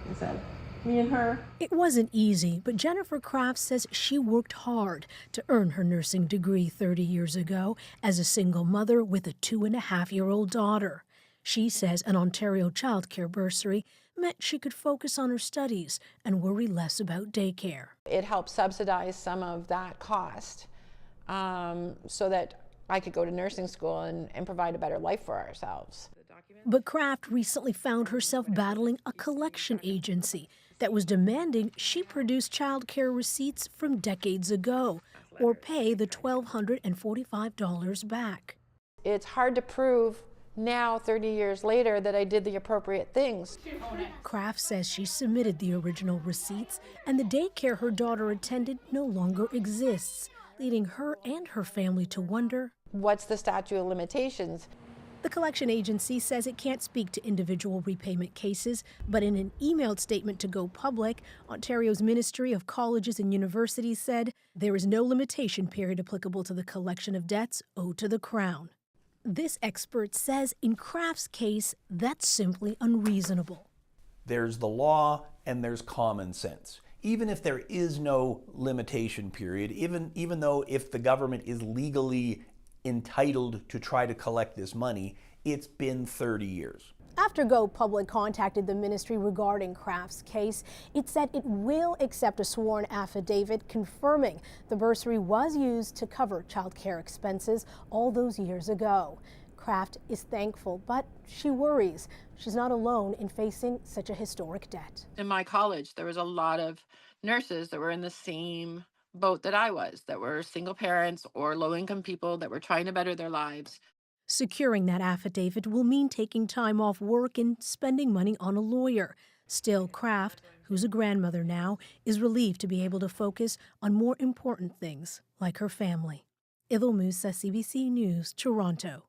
He said, me and her. It wasn't easy, but Jennifer Kraft says she worked hard to earn her nursing degree 30 years ago as a single mother with a 2.5-year-old daughter. She says an Ontario childcare bursary meant she could focus on her studies and worry less about daycare. It helped subsidize some of that cost so that I could go to nursing school and provide a better life for ourselves. But Kraft recently found herself battling a collection agency that was demanding she produce child care receipts from decades ago or pay the $1,245 back. It's hard to prove now, 30 years later, that I did the appropriate things. Kraft says she submitted the original receipts and the daycare her daughter attended no longer exists, leading her and her family to wonder, what's the statute of limitations? The collection agency says it can't speak to individual repayment cases, but in an emailed statement to Go Public, Ontario's Ministry of Colleges and Universities said there is no limitation period applicable to the collection of debts owed to the Crown. This expert says in Kraft's case, that's simply unreasonable. There's the law and there's common sense. Even if there is no limitation period, even though if the government is legally entitled to try to collect this money, it's been 30 years. After Go Public contacted the ministry regarding Kraft's case, it said it will accept a sworn affidavit confirming the bursary was used to cover child care expenses all those years ago. Kraft is thankful, but she worries she's not alone in facing such a historic debt. In my college, there was a lot of nurses that were in the same boat that I was, that were single parents or low-income people that were trying to better their lives. Securing that affidavit will mean taking time off work and spending money on a lawyer. Still, Kraft, who's a grandmother now, is relieved to be able to focus on more important things like her family. Idil Musa, CBC News, Toronto.